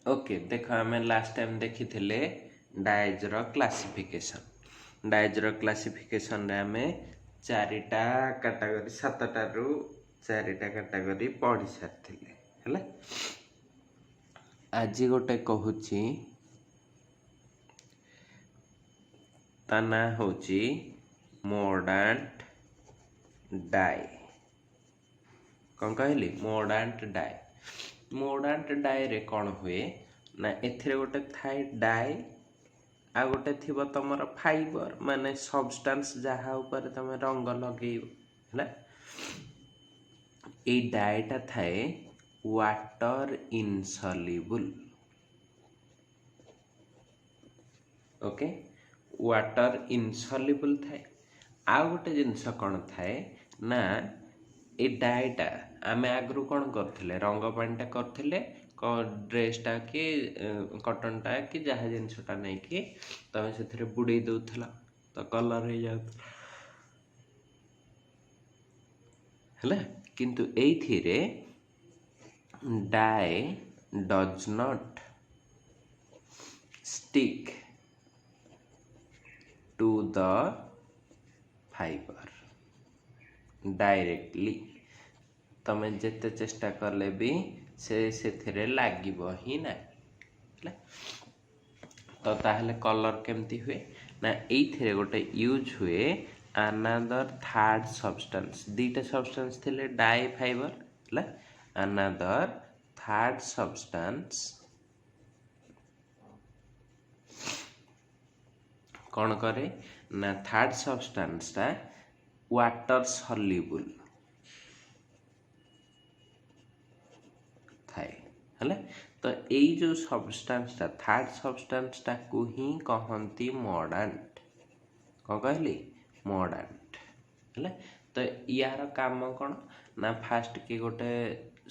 Okay देख आम last time देखी डायजर क्लासिफिकेशन डायजर क्लासिफिकेशन रे आम चारिटा कैटेगरी सातटारू चारिटा कैटेगरी पढ़ी सारी है। आज गोटे कहूची ता ना होची मोर्डांट डाई। कौन कहली मोर्डांट डाई। मोर्डांट डाई रे कौन हुए ना एथिरे गोटे थाए डाई आ गोटे थिबो तमर फाइबर माने सब्सटेंस जहाँ ऊपर तमे रंग लगेइबो है। ए डाईटा थाए वाटर इनसल्युबल। ओके वाटर इनसल्युबल थाए। आ गोटे जिनस कौन थाए ना ए डाईटा आम आगु कौन करथिले रंग पानीटा करथिले ड्रेसटा कि कटनटा कि जहाँ जिनसटा नहीं कि तमें से बुड़े दउथला तो कलर हो जाउथला है। किंतु एइथिरे dye does not stick to the fibre directly. तमें जेते चेष्टा कले भी से लागिबो ही ना। तो ताहले कलर केमती हुए ना एइथिरे गोटे यूज हुए अनदर थर्ड सब्सटेंस। दीटा सब्सटेंस थिले डाई फाइबर है। अनदर थर्ड सब्सटेंस कौन करे ना थर्ड सब्सटेंसटा वाटर सल्युबल थाए है। तो यही जो सब्सटेंसटा थर्ड सब्सटेंसटा को ही कहती मोर्डांट। कौन कहली मोर्डांट है। तो यार काम कौन ना फास्ट कि गोटे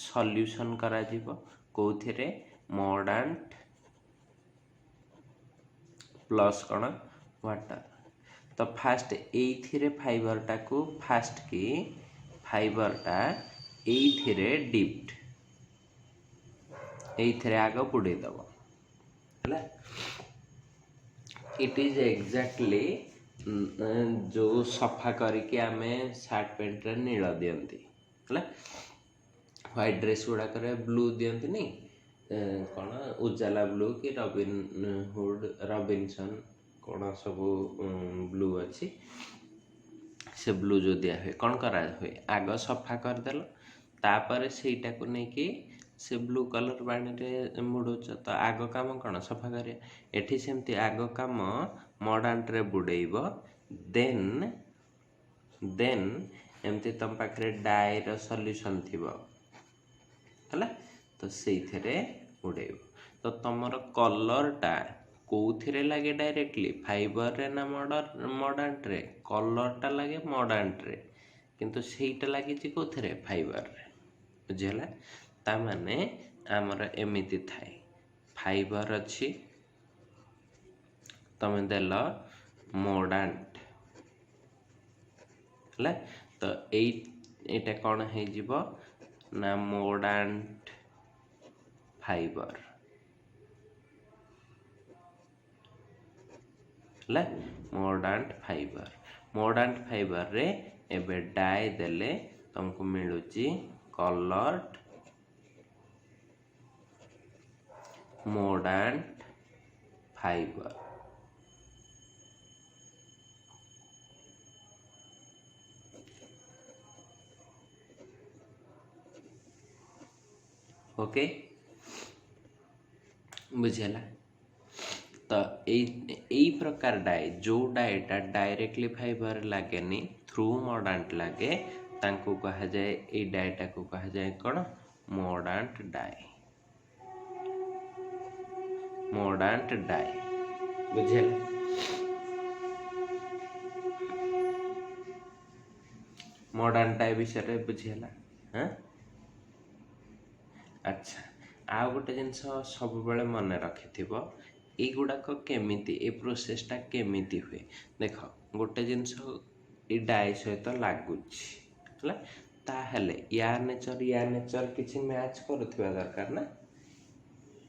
सॉल्यूशन करा जीवो कोथिरे मोर्डांट प्लस कौन वाटर। तो फास्ट एइथिरे फाइबरटा को फास्ट की फाइबरटा एइथिरे डिप्ड एइथिरे आग बुड़े दब है। इट इज एग्जैक्टली जो सफा करके आम सार्ट पैंट रे नील दियंती है। व्हाइट ड्रेस गुड़ाक ब्लू दियंती नहीं कौन उजाला ब्लू कि रॉबिनहुड रॉबिन्सन कौन सब ब्लू अच्छी से ब्लू जो दिया हुए कौन करा हुए आग सफा करदेल तापर सेटा को लेकिन से ब्लू कलर पानी रे बुड़ौच। तो आग काम कौन सफा कर एठी सेमती आग काम मोर्डांट रे बुड़ेइब देन देन एमती तुम पाखे डाई रो सॉल्यूशन थिबो है। तो से बुड़ेइब तो तुमर कलरटा कौथिरे लगे डायरेक्टली फाइबर रे ना मोर्डांट रे कलरटा लगे मोर्डांट रे किंतु सेटा लगे कौथिरे फाइबर रे बुझीला। ता माने आमर एमिति थाए फाइबर अच्छी तमे देल मोर्डांट है। तो एटा कौन है जीवो ना मोर्डांट फाइबर है। मोर्डांट फाइबर रे एबे डाई देले तुमको मिलुची कलर्ड मोर्डांट फाइबर। ओके बुझेला। तो यही प्रकार डाई जो डाईटा डायरेक्टली फाइबर लगे नी थ्रू मोर्डांट लगे तांको कहा जाए ए डाईटा को कहा जाए कौन मोर्डांट डाई मोर्डांट डाई बुझेला। मोर्डांट डाई विषय बुझेला। हाँ अच्छा आ गोटे जिनस सब बेले मन रखिथिबो एगुड़ाक केमिति ए प्रोसेसटा केमिति हुए देख गोटे जिनस ए डाई सहित लागुच है ताहले या नेचर किछि मैच करुथिबा दरकार ना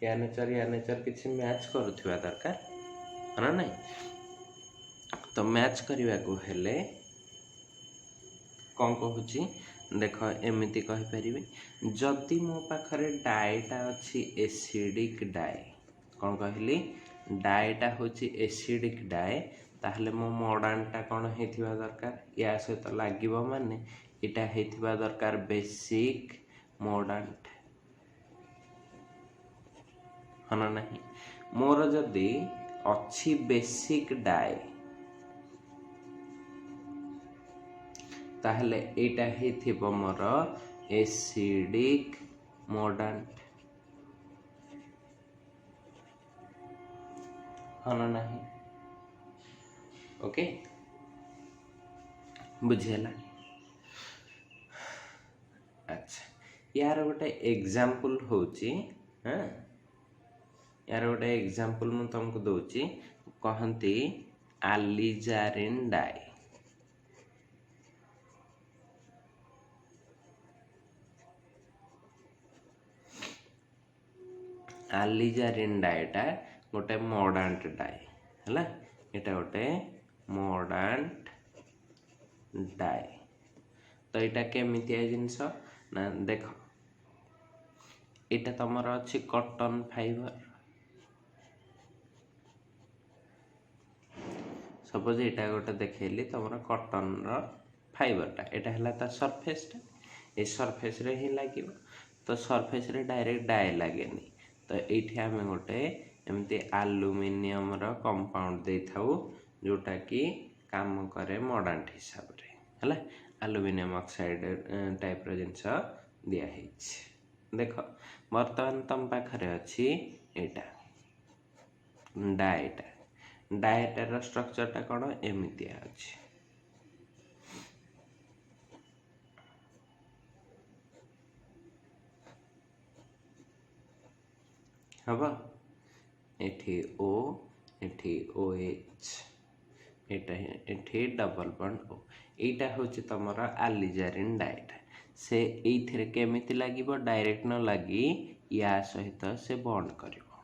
या नेचर किसी मैच करुवा दरकार है ना। तो मैच करने को हेले कौन कहूँ देख एमती कहीपरि जदि मो पाखरे डाएटा अच्छी एसिडिक डाए कौन कहली डाएटा हूँ एसिडिक डाए ताहले मो मॉडर्नटा कौन होइथिबा दरकार या सहित लागिब माने इटा होइथिबा दरकार बेसिक मॉडर्न हाँ ना। मोर जदि अच्छी बेसिक डाए ताहले एटा होइथिबो मोर एसिडिक मॉडर्न हाँ ना। ओके बुझेला। अच्छा यार गोटे एग्जांपल होची हाँ यार गोटे एग्जांपल मु तुमको दूची कहती आलिजारिन डाई आलिजारिन डाएटा गोटे मॉडर्न डाए है एटा गोटे मॉडर्न डाए। तो यहाँ केमितिया जिनस ना देख यहाँ तुम अच्छी कॉटन फाइबर सपोज यहाँ गोटे देखली तुम कॉटन फाइबरटा यहाँ है सरफेसटा ये सरफेस रे ही लगे तो सरफेस रे डायरेक्ट डाए लगे तो ये आम गोटे एमती आलुमिनियम कंपाउंड दे था जोटा कि काम करे मॉडर्न हिसाब रे है आलुमिनियम ऑक्साइड टाइप जिनस दिखाई देख बर्तमान तुम पाखे अच्छी यहाँ डाएटा डाएटार स्ट्रक्चरटा कौन एमतिया अच्छी हम एठी ओ एठी ओ एच एठी डबल बॉन्ड ओ एटा होची तमरा आलिजारिन डाएटा से एथिरे केमिति लागिबो डायरेक्ट न लागी या सहित से बॉन्ड करिवो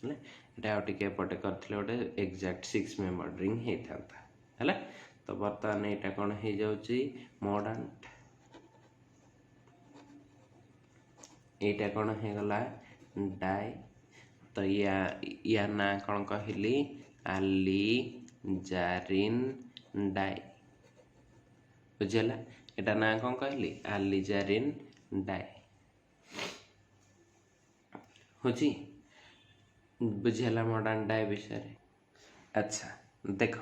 है एटा टिके पटे करथिले ओटे एग्जैक्ट 6 मेंबर रिंग हे थांता है। तो वर्तमान एटा कोन हे जाउची मॉडर्न एटा कोन हे गला डाई तो या ना कौन कहली आलिजारिन डाई बुझेला एटा ना कौन कहली आलिजारिन डाई होची बुझेला मॉडर्न डाई विषय। अच्छा देख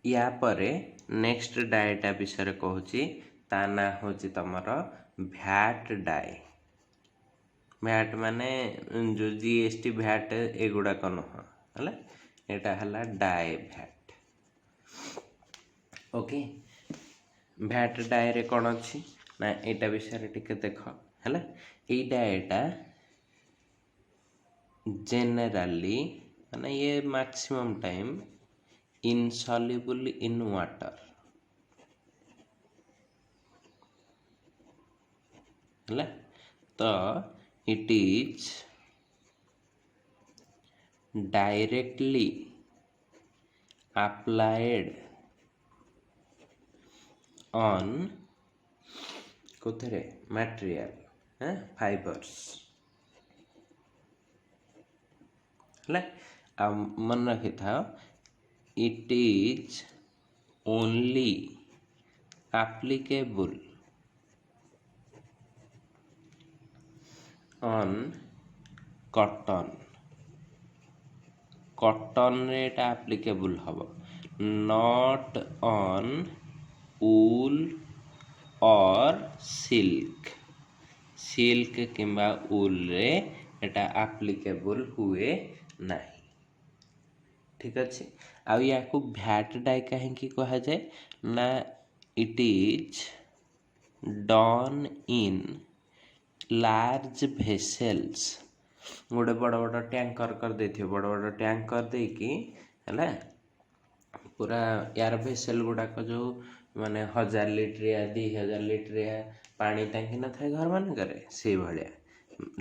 या परे नेक्स्ट डाएटा विषय कहूची ता ना होची तमर भैट डाई भैट माने जो जीएसटी भैट एगुड़ाक नुह है यहाँ है डाए भैट ओके भैट डाए रे कौन अच्छी ना यहाँ विषय टिके देख है ये डाएटा जेनेराली माने ये maximum time insoluble in water है तो it is directly applied on कोथरे material fibers है मन रखी था it is only applicable on cotton cotton रे एप्लिकेबल हम नॉट ऑन वूल और सिल्क सिल्क किंबा वूल रे एटा एप्लिकेबल हुए नहीं ठीक अच्छे आउ या को भैट डाई कहीं कहा जाए ना it is done in large vessels गोटे बड़ बड़ टैंकर कर देथियो बड़ बड़ टैंकर दे कि है पूरा यार भेसेल गुड़ाक जो माने 1000 लिटरिया 2000 लिटरिया पानी टांकी न थाए घर मान करे से भाया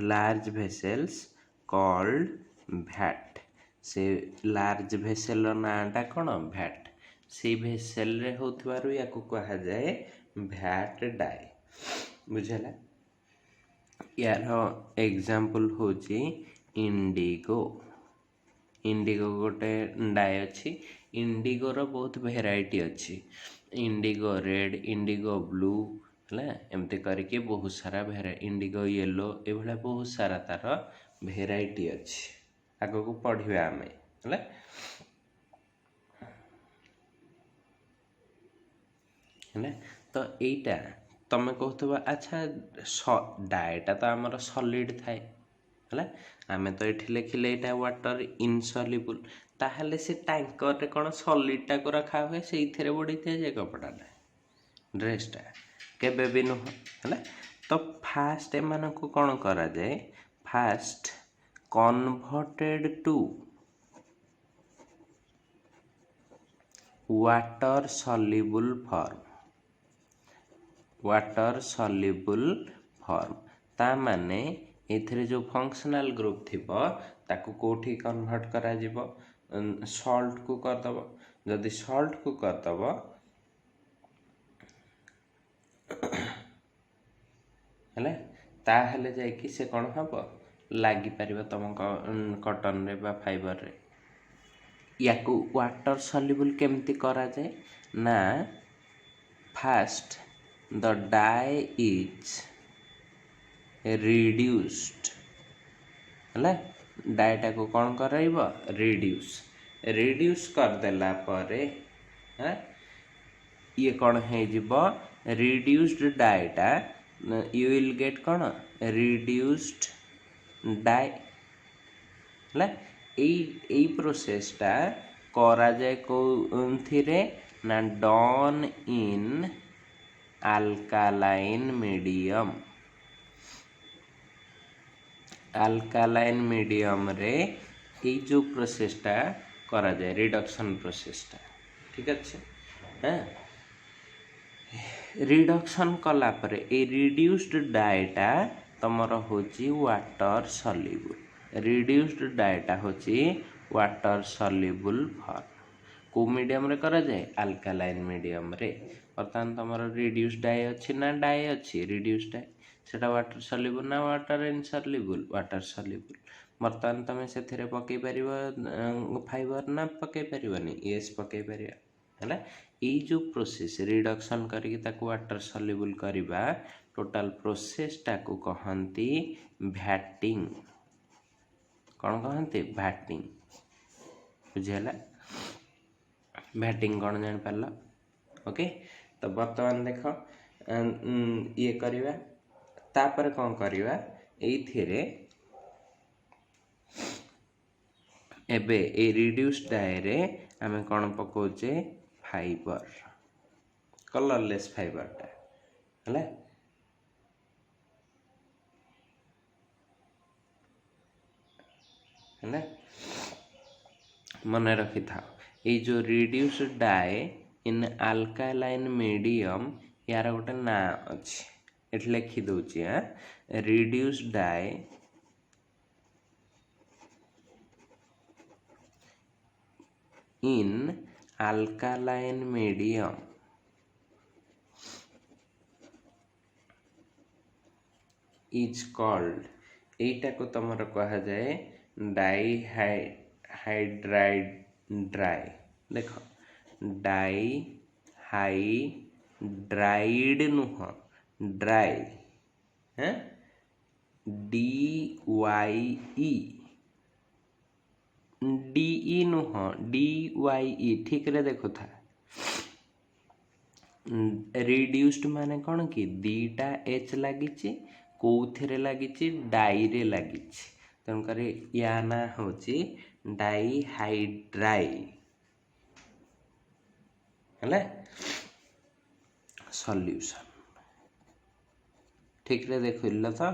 लार्ज भेसेल्स कॉल्ड भैट से लार्ज भेसेल नाटा कौन भैट से भेसेल रे होथिबारु याकू कहा जाए भैट डाई बुझला यार एग्जांपल होची इंडिगो इंडिगो गोटे डाई अच्छी इंडिगो रो बहुत भेराइटी अच्छी इंडिगो रेड इंडिगो ब्लू है एमती करके बहुत सारा इंडिगो येलो ये बहुत सारा तार भेराइटी अच्छी आग को पढ़िया आम है तो यहीटा तमें कहथबा अच्छा डाएटा तो आमर सॉलिड थाए है आम तो ये लिखिले यहाँ वाटर इनसल्युबल ताहले से टैंकर रे कौन सॉलिडटा को रखा हुए से बढ़ी जाए कपड़ाटा ड्रेसटा केबे भी नुह है तो फास्ट एम को कौन करा जाए fast converted to water soluble form ता माने एथिरे जो फंक्शनल ग्रुप थिबो ताकू कोठी कन्वर्ट करा जिवो सॉल्ट को करदबो जदि सॉल्ट को करदबो है ताहले जाइए से कौन हम लगिपर तुम कटन रे बा फाइबर रे या वाटर सल्युबल केमती करा जाए ना fast the dye is reduced है डाईटा को कौन कर रिड्यूस करदेला परे ये कौन हो रिड्यूस्ड डाईटा यू विल गेट कौन रिड्यूस्ड डाई है प्रोसेसटा करा जाए कौन ना डन इन अल्कालाइन मीडियम रे ये जो प्रोसेसटा करा जाए रिडक्शन प्रोसेसटा ठीक अच्छे हाँ रिडक्शन कला परे ए रिड्यूस्ड डाईटा तमर होची वाटर सल्युबल रिड्यूस्ड डाईटा होची वाटर सल्युबल फॉर्म को मीडियम रे करा जाए अल्कालाइन मीडियम रे बर्तमान तुम रिड्यूस्ड डाई अच्छी ना डाई अच्छी रिड्यूस्ड डाई से वाटर सल्युबल ना वाटर इनसल्युबल वाटर सल्युबल बर्तमान तुम से पकई पार फाइबर ना पकई पारनी येस पकई पार है ये जो प्रोसेस रिडक्शन करके ताको वाटर सल्युबल करवा टोटाल प्रोसेसटा को कहती भैटिंग कौन कहते भैटिंग बुझेला भैटिंग कौन जान पार ओके तो बर्तमान देख ये करवा तापर कौन करवा एथिरे एबे ए रिड्यूस्ड डाई रे आमे कौन पकोचे फाइबर कलरलेस फाइबरटा है मन रखी था ये जो reduced dye in alkaline medium यार गोटे ना अच्छी ये लिखी दूची हाँ reduced dye in alkaline medium is called एटा को तुमर कहा जाए डाईहाइड्राइड देख डाईहाइड्राइड नुह ड्राई है DYE DE नुह DYE ठीक रे देखो था रिड्यूस्ड माने कौन कि दीटा एच लगी कौथे लगी डाई रे लगी तेणुकर या ना हूँ डाईहाइड्राई है सॉल्यूशन ठीक रे देखिल तो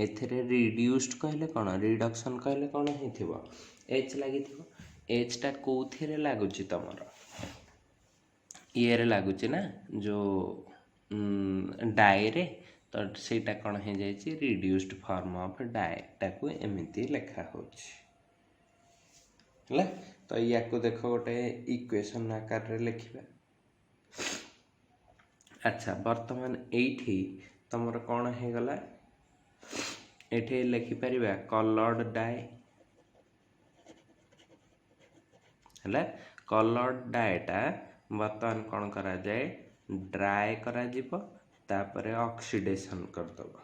एथिरे रिड्यूस्ड कहले कौन रिडक्शन कहले कौन हो एच लगी एचटा कौथे लगुच तुमर ये लगुच ना जो डाई रे तो ସେଇଟା କ'ଣ ହେଇଯାଇଛି रिड्यूस्ड फॉर्म ऑफ डाई टाकू एमती लिखा होछि ହେଲା। तो याकू देख गोटे इक्वेशन आकार रे लिखिबा। अच्छा वर्तमान एठी तमर कौन है गला एठी लिखि परिबा कलर्ड डाई हैला। कलर्ड डाईटा वर्तमान कौन करा जाए ड्राई करा जिवो तापरे ऑक्सीडेशन कर दबो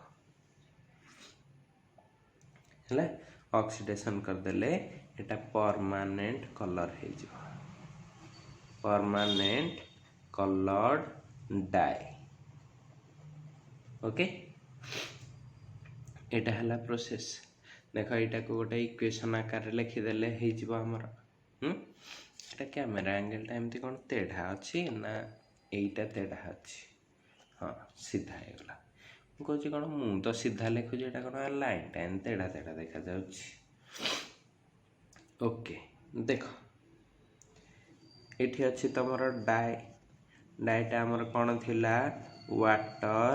हैला। ऑक्सीडेशन कर देले एटा परमानेंट कलर हे जिवो परमानेंट कलर्ड डाई ओके। एटा हला प्रोसेस देखो एटा को गोटे इक्वेशन आकार रे लिखि देले हे जिवो हमर एटा कैमरा एंगल टा एमती कोन तेढ़ा अछि ना एटा तेढ़ा अछि हाँ सीधा हे गला कहछि कोन मु तो सीधा लिखु जे एटा कोन लाइन टा तेढ़ा तेढ़ा देखा जाउछि ओके। देखो एठी अछि तमरो डाई डाईटा हमर कोन थिला वाटर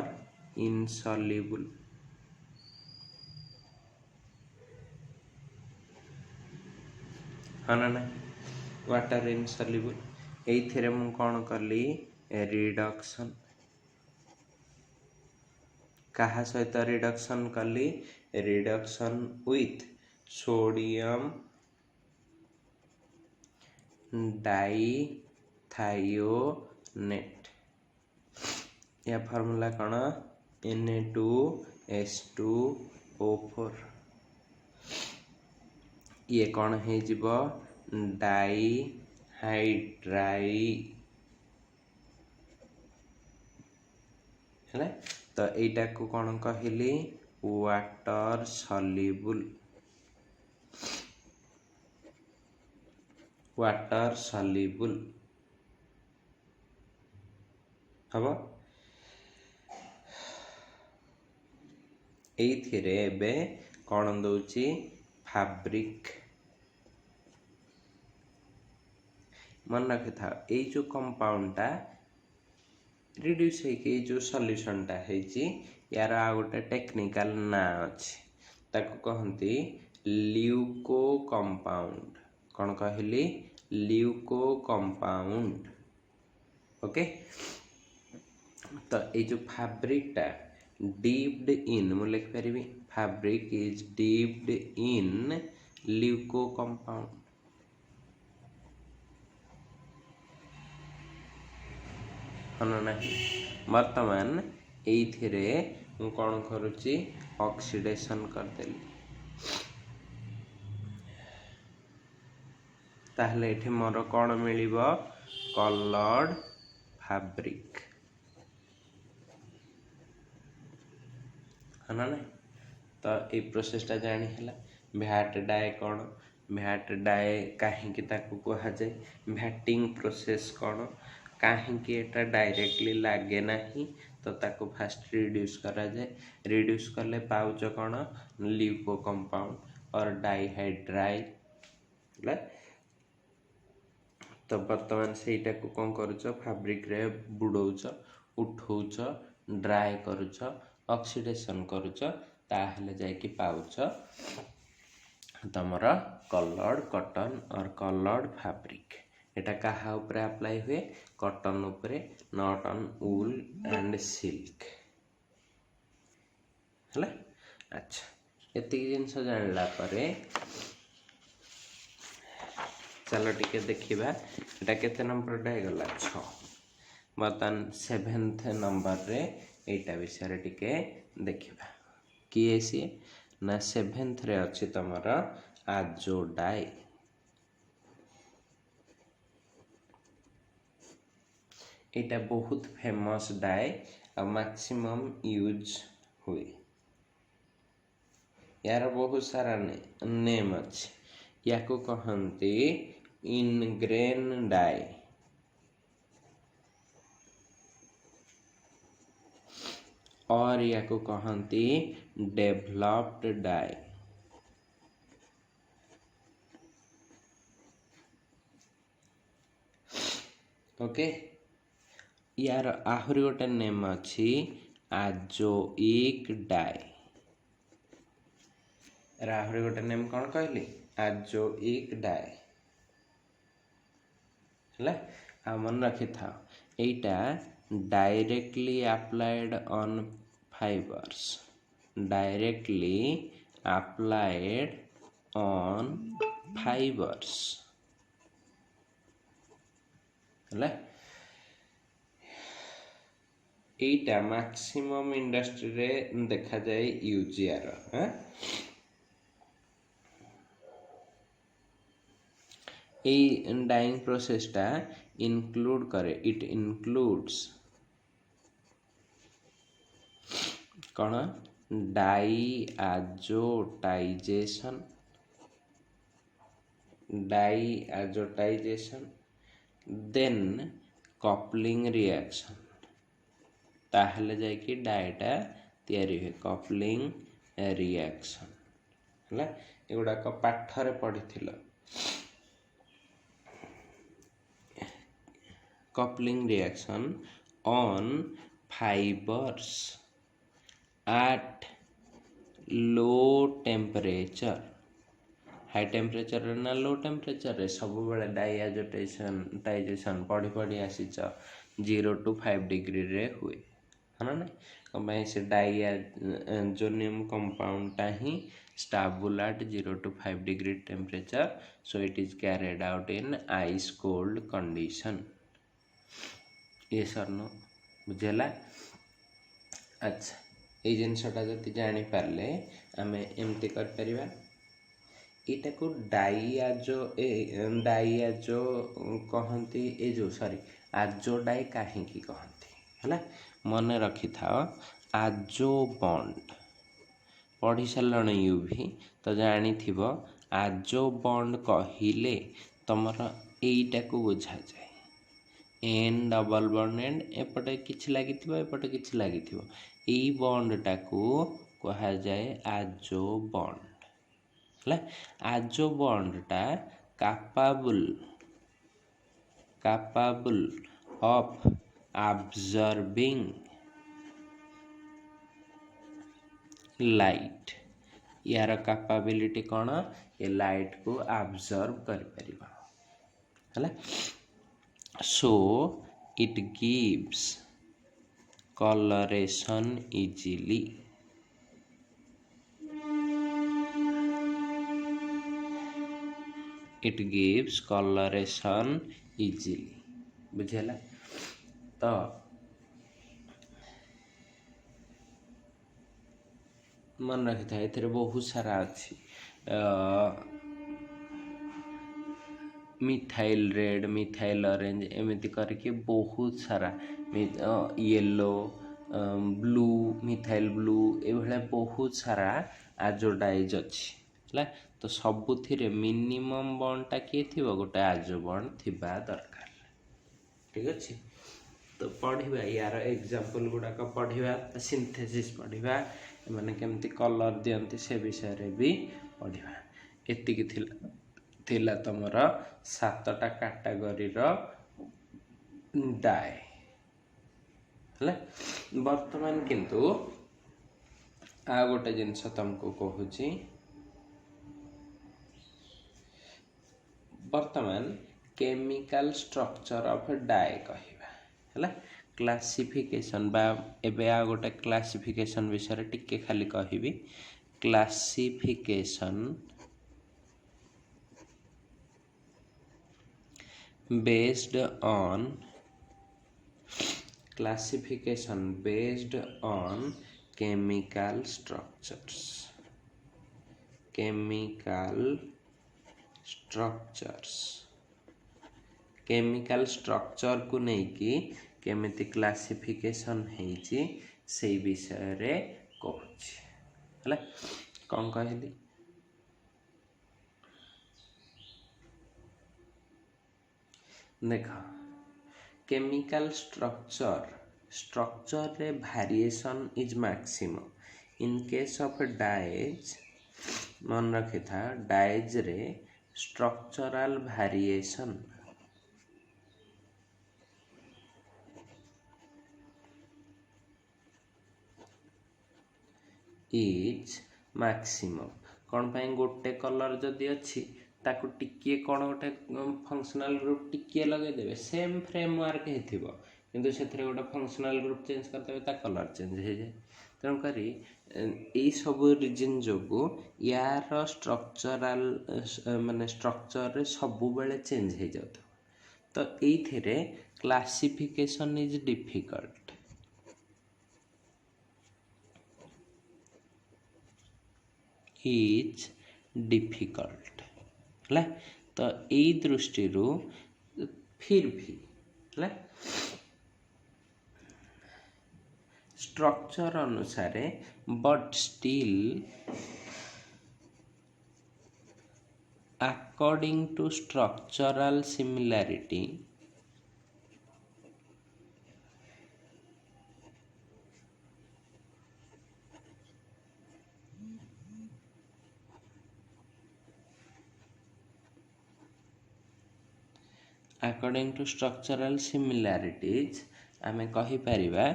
इनसॉल्युबल हाँ ना वाटर इनसॉल्युबल एथिरे मु कोन करली रिडक्शन कहा सहित रिडक्शन कली रिडक्शन विथ सोडियम डाइथायोनेट या फार्मूला कौन Na2H2O4 ये कौन है जीवो डाई हाइड्राई है तो एटा को कौन कहली वाटर सॉल्युबल हम एथिरे एबे कौन दउची फैब्रिक मन रखि था ए जो कंपाउंड टा रिड्यूस है कि जो सॉल्यूशन टा है जी यार आ गोटे टेक्निकल ना अछि ताको कहंती ल्यूको कंपाउंड कौन कहली ल्यूको कंपाउंड ओके। तो ये जो फैब्रिक टा डीप्ड इन मु लिख परिबी fabric is dipped in leuco compound हन नहीं वर्तमान एथिरे मु कौन करूची ऑक्सीडेशन कर देली ताहले एठी मोर कौन मिलिबो कलर्ड फैब्रिक है ना। तो ये प्रोसेसटा जानी है भैट डाई कौन भैट डाई कहीं कह जाए भैटिंग प्रोसेस कौन कहीं एटा डायरेक्टली लगे ना तो ताको फास्ट रिड्यूस करा जाए रिड्यूस कले पाउच कौन ल्यूको कंपाउंड और डाइहाइड्राई तो बर्तमान से कौन करुच फैब्रिक रे बुड़ौच उठौच ड्राई करुच ऑक्सीडेशन करुच ताहले जाइकी पाउच तमर कलर्ड कॉटन और कलर्ड फैब्रिक एटा कहा ऊपर अप्लाई हुए कॉटन ऊपर not on wool and silk है। अच्छा एति जिनस जानला परे चलो टिके देखिबा एटा केते नंबर डा गला 6 बर्तन 7th नंबर रे एटा विषय रे टिके देखिबा किए सी ना 7th रे अछि तमरा आजोडाई एटा बहुत फेमस डाई और मैक्सिमम यूज हुए यार बहुत सारा नेम अछि या को कहंती इनग्रेन डाई और या को कहंती डेवलप्ड डाई ओके यार आहुरी गोटे नेम अछि आजोइक डाई राहुल गोटे नेम कौन कहली आजोइक डाई है आ मन रखी था एटा directly applied on fibres directly applied on fibres है एटा मैक्सिमम इंडस्ट्री रे देखा जाए यूज यार डाइंग प्रोसेस टा इंक्लूड करे इट इंक्लूड्स कौन डाईआजोटाइजेशन देन कपलिंग रिएक्शन ताहले जाके डाईटा तैयारी हुए कपलिंग रिएक्शन है एगुड़ाक पाठरे पढ़ी coupling reaction on fibers at low temperature high temperature ना लो टेम्परेचर सब बेले डाइजेशन पढ़ी पढ़ी आसीच 0 to 5 डिग्री रे हुए है ना कहीं से diazonium compound he stable at 0 to 5 degree temperature so it is carried out in ice cold condition ये सरनो बुझेला अच्छा ये जिनसटा जब जानीपारे आम एमती कर इटा को डाइआजो कहती ए जो सॉरी आजोडाई कहीं कहती है मन रखी था आजो बॉन्ड पढ़ी सारे यूवी तो जानी थी आजो बॉन्ड कहले तुमर यहीटा को बुझा जाए एन डबल बॉन्ड एंड एपटे किछि लागिथिबो एपटे किछि लागिथिबो एई बॉन्ड टाकू कहा जाए आजो बॉन्ड है आजो बॉन्ड टा कैपेबल ऑफ ऑब्जर्विंग लाइट यार कैपेबिलिटी कौन ये लाइट को ऑब्जर्व कर परिबा है so it gives coloration easily बुझेला तो मन रखी था एथे बहुत सारा अच्छी मिथाइल रेड मिथाइल ऑरेंज एमती करके बहुत सारा येलो ब्लू मिथाइल ब्लू ये बहुत सारा आजोडाइज अच्छी है तो सबुथिरे मिनिमम बॉन्डटा किए थी गोटे आजो बॉन्ड थिबा दरकार ठीक अच्छे तो पढ़ा यार एग्जांपल गुड़ाक पढ़ा सिंथेसिस पढ़ा माने केमती कलर दियंती से विषय रे भी पढ़ा एतिकी थिला तुमर 7टा कैटेगरी डाए है वर्तमान किंतु आ गोटे जिनस तुमको कहूँ वर्तमान केमिकल स्ट्रक्चर ऑफ डाए कहवा है क्लासिफिकेशन बा एबे आ गोटे क्लासिफिकेशन विषय टिके खाली कहबी classification based on chemical structures chemical structure को लेकिन केमिति क्लासिफिकेशन होइछि से विषय रे कहूछि हला कौन कहली देख केमिकल स्ट्रक्चर रे variation is maximum in case of dyes मन रखी था डाइज रे स्ट्रक्चरल वेरिएशन इज मैक्सिमम। कौन पाई गोटे कलर जदि अच्छी ताकू टिकिए कौन गोटे फंक्शनल ग्रुप टिकिए लगेदेवे सेम फ्रेमवर्क होइथिबो किंतु सेथरे गोटे फंक्शनल ग्रुप चेंज करदेवे ता कलर चेंज हो जाए। तेणुक यही सब रिजन जो यार स्ट्रक्चराल माने स्ट्रक्चर सबु बेले चेंज हो जाता तो ये classification is difficult. Is difficult है तो यही दृष्टि फिर भी है स्ट्रक्चर अनुसार but still according to structural similarity according to structural similarities आमे कहि परिबा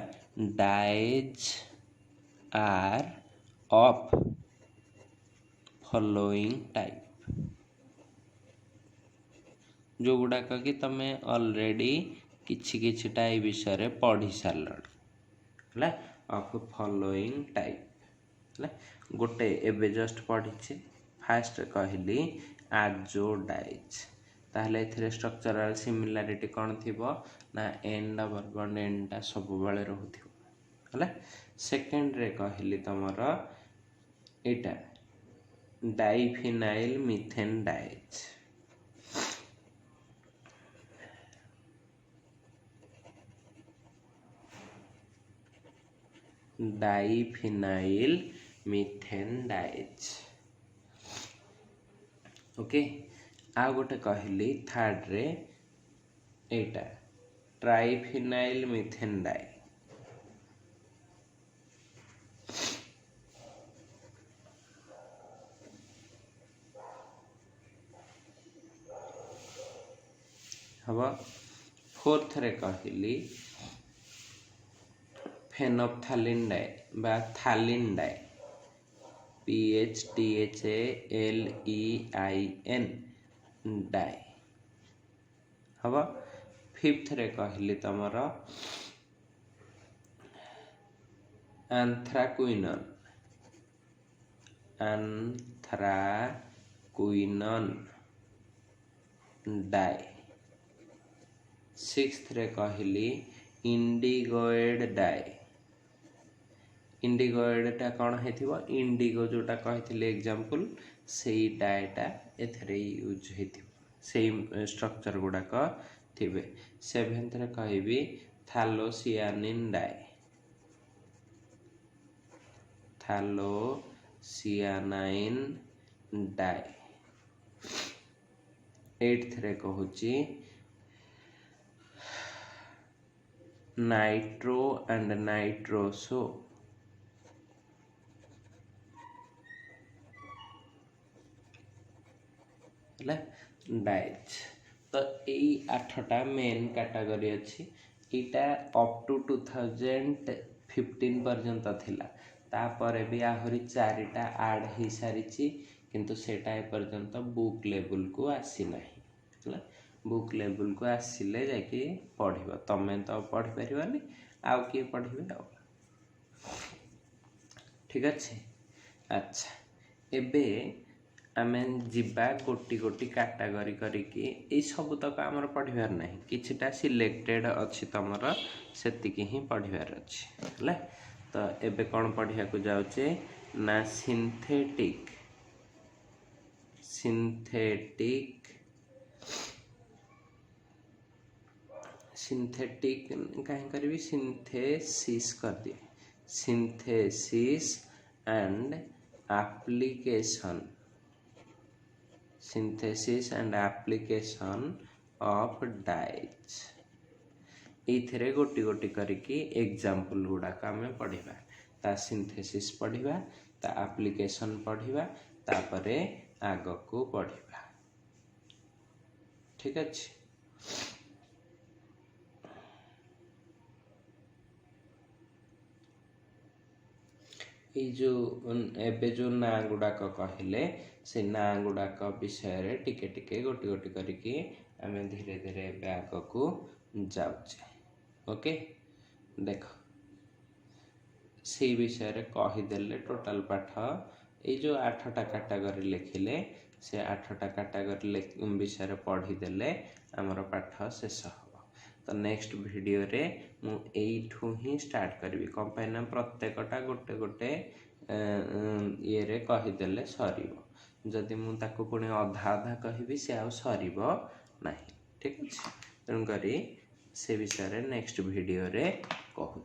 dyes are of following type जो गुड़ाक कि तमे ऑलरेडी किछि किछिटा ए विषय पढ़ी सारल ऑफ फॉलोइंग टाइप गोटे एबे जस्ट पढ़ी फास्ट कहली आजोडाइज ताहले एथिरे स्ट्रक्चरल सिमिलारिटी कौन थिबो ना एंड वर्ब एंडा सब बेले रहउथिबो हला। सेकंड रे कहली तमर एटा diphenyl methane dyes diphenyl methane dyes okay. आ गोटे कहली थर्ड रे एटा ट्राइफिनाइल मिथेन डाइ हवा। फोर्थ रे कहली फेनोप्थालिन डाइ बा थालिन डाइ PHTHALEIN डाइ हवा। फिफ्थ रे कहली तमर एंथ्राक्विनन डाइ। सिक्स्थ रे कहली इंडिगोएड डाइ इंडिगोएडटा कौन है इंडिगो जोटा कही एग्जांपल से डाएटा एथरे यूज हो स्ट्रक्चर गुड़ाक थे। सेवेंथ रे कहबी थालोसियानिन डाइ थालोसियानाइन डाइ। एट्थ रे कहूची नाइट्रो एंड नाइट्रोसो डाइज। तो यही 8टा मेन कैटेगरी अच्छी इटा अप टू 2015 पर्यंत थिला तापर भी आहरी 4टा ऐड हो सारी किंतु सेटा पर्यंत बुक लेवल को आसी नहीं बुक लेवल को आसिले जाके पढ़िबो तमे तो पढ़ी परिबानी आउ किए पढ़िबे आ ठीक अच्छे। अच्छा एबे आमे जिबा गोटी गोटी कैटेगरी करिकी ए सब तक आमर पढ़िबार नहीं किछिटा सिलेक्टेड अच्छी तमर सेतिकी ही पढ़िबार अच्छी है। तो एबे कौन पढ़िया को जाउचे ना सिंथेटिक सिंथेटिक कहीं करी सिंथेसिस कर दिए synthesis and application synthesis and application of dyes इथिरे गोटी गोटी करिकी एग्जांपल गुड़ाक आमे पढ़िबा ता सिंथेसिस पढ़िबा ता एप्लीकेशन पढ़िबा तापरे आगको पढ़िबा ठीक अछि। ये जो एबे जो ना गुड़ाक कहले से ना गुड़ाक विषय टिके टिके गोटी गोटी करके आम धीरे धीरे आग को जाऊे। ओके देख से विषय कहीदेले टोटाल पाठ ये जो 8टा कैटेगरी लिखिले से 8टा कैटेगरी विषय पढ़ीदेले आमर पाठ शेष हो। तो नेक्स्ट वीडियो रे मु एठू ही स्टार्ट करी कम ना प्रत्येकटा गोटे गोटे ये रे कहीदेले सरीब जदि मु ताको पुणी अधा अधा कहबी से आउ सरीब नाही। ठीक अच्छे तेणुक से विषय नेक्स्ट वीडियो रे कहूँ।